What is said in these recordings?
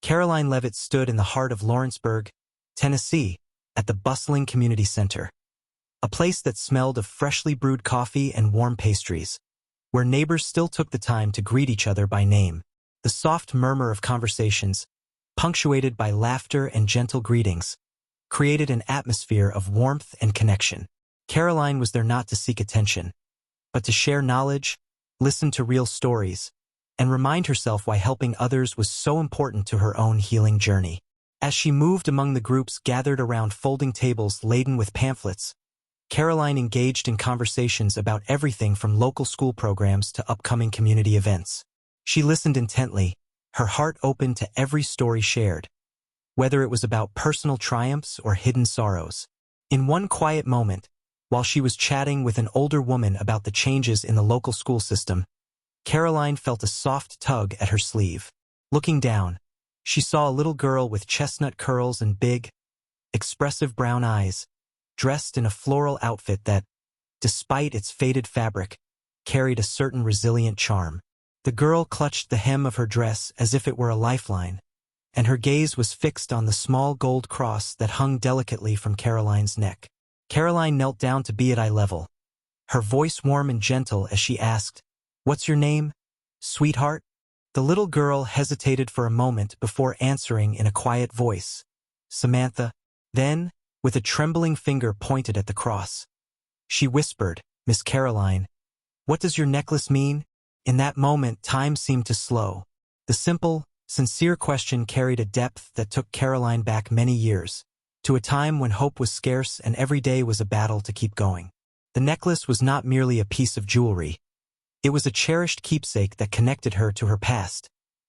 Karoline Leavitt stood in the heart of Lawrenceburg, Tennessee, at the bustling community center, a place that smelled of freshly brewed coffee and warm pastries, where neighbors still took the time to greet each other by name. The soft murmur of conversations, punctuated by laughter and gentle greetings, created an atmosphere of warmth and connection. Karoline was there not to seek attention, but to share knowledge, listen to real stories, and remind herself why helping others was so important to her own healing journey. As she moved among the groups gathered around folding tables laden with pamphlets, Karoline engaged in conversations about everything from local school programs to upcoming community events. She listened intently, her heart open to every story shared, whether it was about personal triumphs or hidden sorrows. In one quiet moment, while she was chatting with an older woman about the changes in the local school system, Karoline felt a soft tug at her sleeve. Looking down, she saw a little girl with chestnut curls and big, expressive brown eyes, dressed in a floral outfit that, despite its faded fabric, carried a certain resilient charm. The girl clutched the hem of her dress as if it were a lifeline, and her gaze was fixed on the small gold cross that hung delicately from Karoline's neck. Karoline knelt down to be at eye level, her voice warm and gentle as she asked, "What's your name, sweetheart?" The little girl hesitated for a moment before answering in a quiet voice, "Samantha." Then, with a trembling finger pointed at the cross, she whispered, "Miss Karoline, what does your necklace mean?" In that moment, time seemed to slow. The simple, sincere question carried a depth that took Karoline back many years, to a time when hope was scarce and every day was a battle to keep going. The necklace was not merely a piece of jewelry. It was a cherished keepsake that connected her to her past,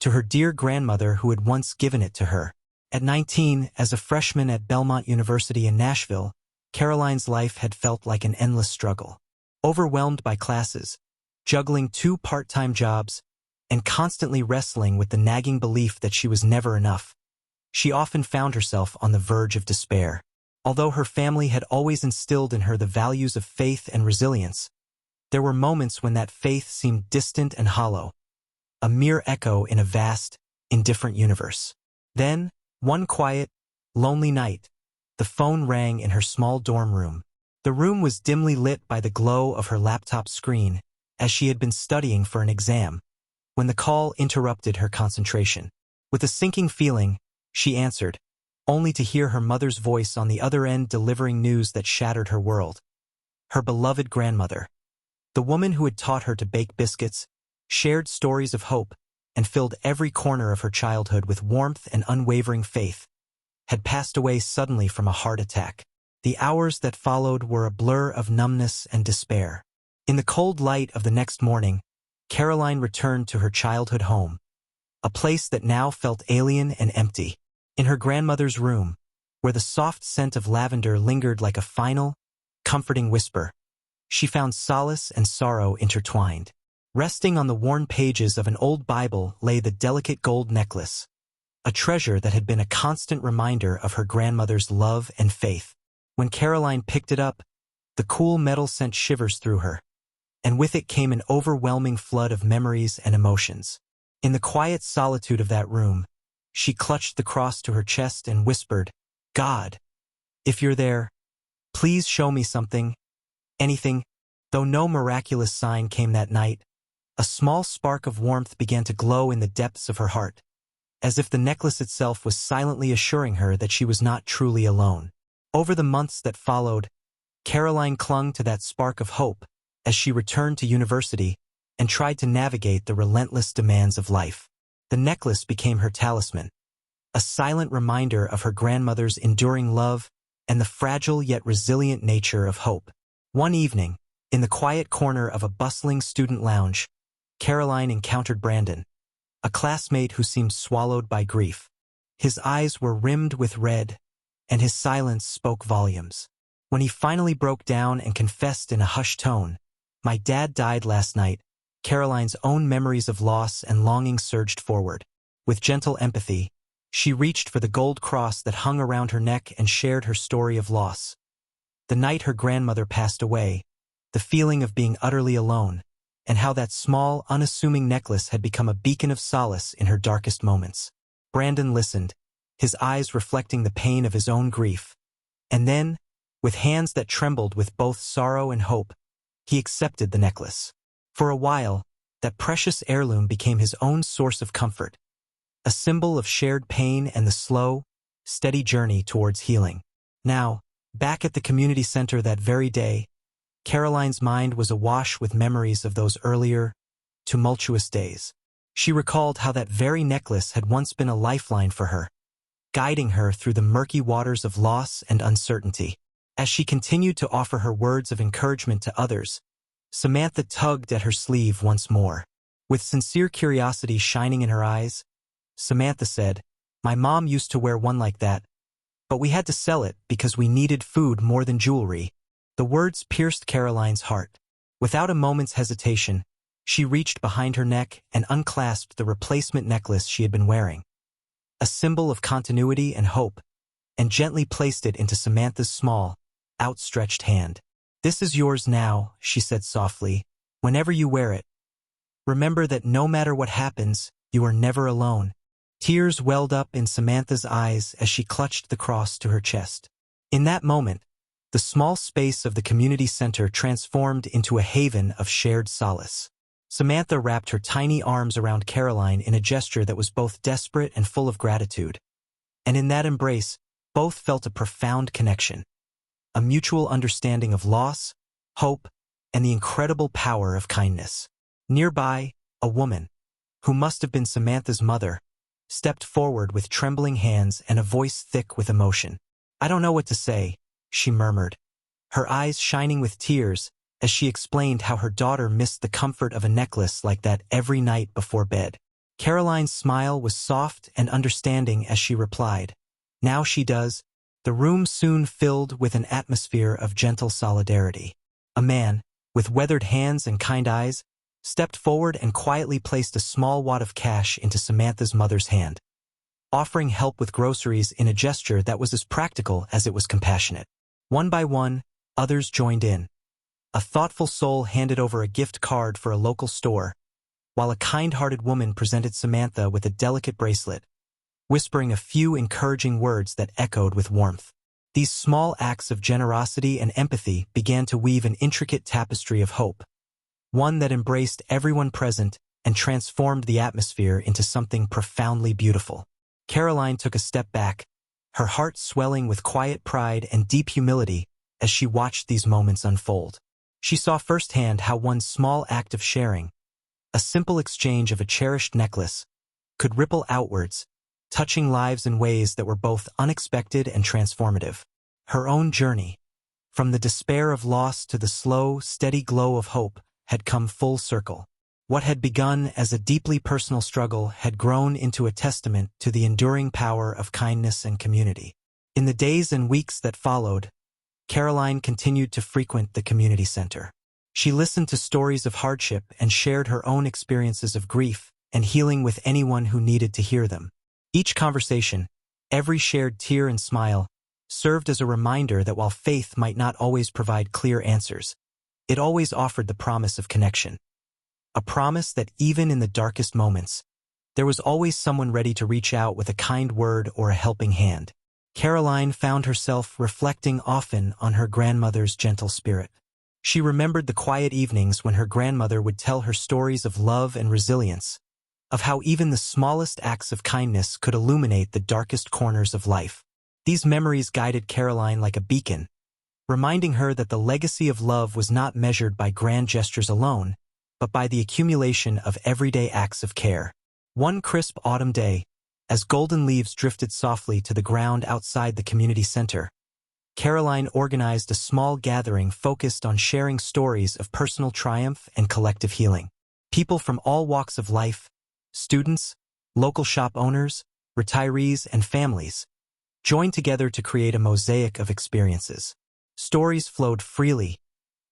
to her dear grandmother who had once given it to her. At 19, as a freshman at Belmont University in Nashville, Karoline's life had felt like an endless struggle. Overwhelmed by classes, juggling 2 part-time jobs, and constantly wrestling with the nagging belief that she was never enough, she often found herself on the verge of despair. Although her family had always instilled in her the values of faith and resilience, there were moments when that faith seemed distant and hollow, a mere echo in a vast, indifferent universe. Then, one quiet, lonely night, the phone rang in her small dorm room. The room was dimly lit by the glow of her laptop screen, as she had been studying for an exam, when the call interrupted her concentration. With a sinking feeling, she answered, only to hear her mother's voice on the other end delivering news that shattered her world. Her beloved grandmother, the woman who had taught her to bake biscuits, shared stories of hope, and filled every corner of her childhood with warmth and unwavering faith, had passed away suddenly from a heart attack. The hours that followed were a blur of numbness and despair. In the cold light of the next morning, Karoline returned to her childhood home, a place that now felt alien and empty. In her grandmother's room, where the soft scent of lavender lingered like a final, comforting whisper, she found solace and sorrow intertwined. Resting on the worn pages of an old Bible lay the delicate gold necklace, a treasure that had been a constant reminder of her grandmother's love and faith. When Karoline picked it up, the cool metal sent shivers through her, and with it came an overwhelming flood of memories and emotions. In the quiet solitude of that room, she clutched the cross to her chest and whispered, "God, if you're there, please show me something, anything." Though no miraculous sign came that night, a small spark of warmth began to glow in the depths of her heart, as if the necklace itself was silently assuring her that she was not truly alone. Over the months that followed, Karoline clung to that spark of hope as she returned to university and tried to navigate the relentless demands of life. The necklace became her talisman, a silent reminder of her grandmother's enduring love and the fragile yet resilient nature of hope. One evening, in the quiet corner of a bustling student lounge, Karoline encountered Brandon, a classmate who seemed swallowed by grief. His eyes were rimmed with red, and his silence spoke volumes. When he finally broke down and confessed in a hushed tone, "My dad died last night," Karoline's own memories of loss and longing surged forward. With gentle empathy, she reached for the gold cross that hung around her neck and shared her story of loss. The night her grandmother passed away, the feeling of being utterly alone, and how that small, unassuming necklace had become a beacon of solace in her darkest moments. Brandon listened, his eyes reflecting the pain of his own grief. And then, with hands that trembled with both sorrow and hope, he accepted the necklace. For a while, that precious heirloom became his own source of comfort, a symbol of shared pain and the slow, steady journey towards healing. Now, back at the community center that very day, Karoline's mind was awash with memories of those earlier, tumultuous days. She recalled how that very necklace had once been a lifeline for her, guiding her through the murky waters of loss and uncertainty. As she continued to offer her words of encouragement to others, Samantha tugged at her sleeve once more. With sincere curiosity shining in her eyes, Samantha said, "My mom used to wear one like that, but we had to sell it because we needed food more than jewelry." The words pierced Karoline's heart. Without a moment's hesitation, she reached behind her neck and unclasped the replacement necklace she had been wearing, a symbol of continuity and hope, and gently placed it into Samantha's small, outstretched hand. "This is yours now," she said softly. "Whenever you wear it, remember that no matter what happens, you are never alone." Tears welled up in Samantha's eyes as she clutched the cross to her chest. In that moment, the small space of the community center transformed into a haven of shared solace. Samantha wrapped her tiny arms around Karoline in a gesture that was both desperate and full of gratitude. And in that embrace, both felt a profound connection, a mutual understanding of loss, hope, and the incredible power of kindness. Nearby, a woman, who must have been Samantha's mother, stepped forward with trembling hands and a voice thick with emotion. "I don't know what to say," she murmured, her eyes shining with tears as she explained how her daughter missed the comfort of a necklace like that every night before bed. Karoline's smile was soft and understanding as she replied, "Now she does." The room soon filled with an atmosphere of gentle solidarity. A man, with weathered hands and kind eyes, stepped forward and quietly placed a small wad of cash into Samantha's mother's hand, offering help with groceries in a gesture that was as practical as it was compassionate. One by one, others joined in. A thoughtful soul handed over a gift card for a local store, while a kind-hearted woman presented Samantha with a delicate bracelet, whispering a few encouraging words that echoed with warmth. These small acts of generosity and empathy began to weave an intricate tapestry of hope, one that embraced everyone present and transformed the atmosphere into something profoundly beautiful. Karoline took a step back, her heart swelling with quiet pride and deep humility as she watched these moments unfold. She saw firsthand how one small act of sharing, a simple exchange of a cherished necklace, could ripple outwards, touching lives in ways that were both unexpected and transformative. Her own journey, from the despair of loss to the slow, steady glow of hope, had come full circle. What had begun as a deeply personal struggle had grown into a testament to the enduring power of kindness and community. In the days and weeks that followed, Karoline continued to frequent the community center. She listened to stories of hardship and shared her own experiences of grief and healing with anyone who needed to hear them. Each conversation, every shared tear and smile, served as a reminder that while faith might not always provide clear answers, it always offered the promise of connection. A promise that even in the darkest moments, there was always someone ready to reach out with a kind word or a helping hand. Karoline found herself reflecting often on her grandmother's gentle spirit. She remembered the quiet evenings when her grandmother would tell her stories of love and resilience, of how even the smallest acts of kindness could illuminate the darkest corners of life. These memories guided Karoline like a beacon, reminding her that the legacy of love was not measured by grand gestures alone, but by the accumulation of everyday acts of care. One crisp autumn day, as golden leaves drifted softly to the ground outside the community center, Karoline organized a small gathering focused on sharing stories of personal triumph and collective healing. People from all walks of life, students, local shop owners, retirees, and families, joined together to create a mosaic of experiences. Stories flowed freely,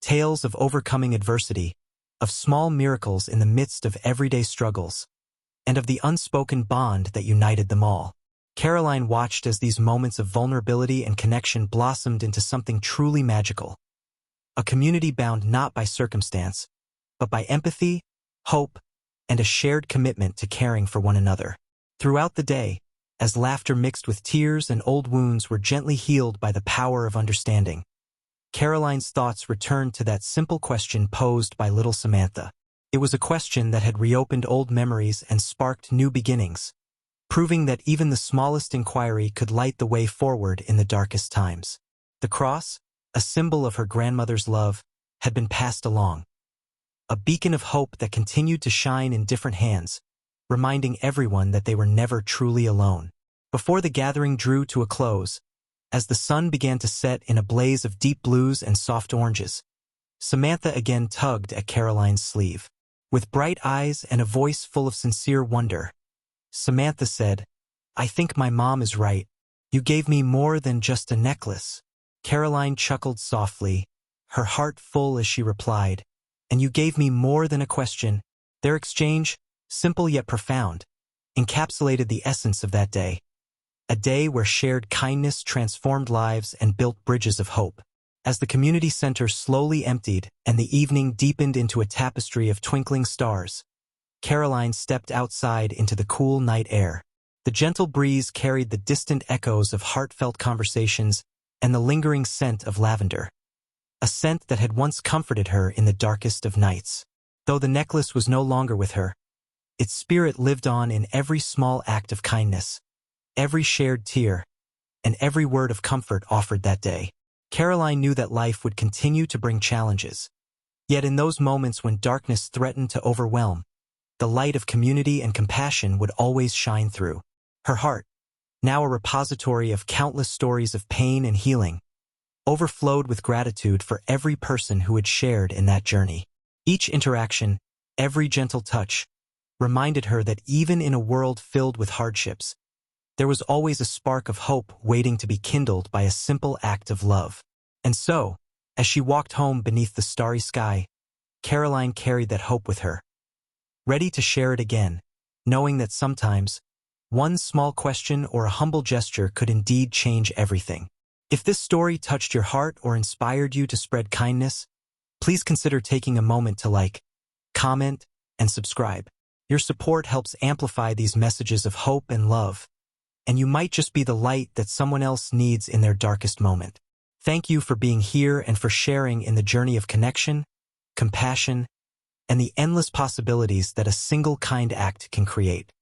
tales of overcoming adversity, of small miracles in the midst of everyday struggles, and of the unspoken bond that united them all. Karoline watched as these moments of vulnerability and connection blossomed into something truly magical. A community bound not by circumstance, but by empathy, hope, and a shared commitment to caring for one another. Throughout the day, as laughter mixed with tears and old wounds were gently healed by the power of understanding. Karoline's thoughts returned to that simple question posed by little Samantha. It was a question that had reopened old memories and sparked new beginnings, proving that even the smallest inquiry could light the way forward in the darkest times. The cross, a symbol of her grandmother's love, had been passed along, a beacon of hope that continued to shine in different hands, reminding everyone that they were never truly alone. Before the gathering drew to a close, as the sun began to set in a blaze of deep blues and soft oranges, Samantha again tugged at Karoline's sleeve. With bright eyes and a voice full of sincere wonder, Samantha said, "I think my mom is right. You gave me more than just a necklace." Karoline chuckled softly, her heart full as she replied, "And you gave me more than a question." Their exchange, simple yet profound, encapsulated the essence of that day. A day where shared kindness transformed lives and built bridges of hope. As the community center slowly emptied and the evening deepened into a tapestry of twinkling stars, Karoline stepped outside into the cool night air. The gentle breeze carried the distant echoes of heartfelt conversations and the lingering scent of lavender, a scent that had once comforted her in the darkest of nights. Though the necklace was no longer with her, its spirit lived on in every small act of kindness, every shared tear, and every word of comfort offered that day. Karoline knew that life would continue to bring challenges. Yet in those moments when darkness threatened to overwhelm, the light of community and compassion would always shine through. Her heart, now a repository of countless stories of pain and healing, overflowed with gratitude for every person who had shared in that journey. Each interaction, every gentle touch, reminded her that even in a world filled with hardships, there was always a spark of hope waiting to be kindled by a simple act of love. And so, as she walked home beneath the starry sky, Karoline carried that hope with her, ready to share it again, knowing that sometimes, one small question or a humble gesture could indeed change everything. If this story touched your heart or inspired you to spread kindness, please consider taking a moment to like, comment, and subscribe. Your support helps amplify these messages of hope and love, and you might just be the light that someone else needs in their darkest moment. Thank you for being here and for sharing in the journey of connection, compassion, and the endless possibilities that a single kind act can create.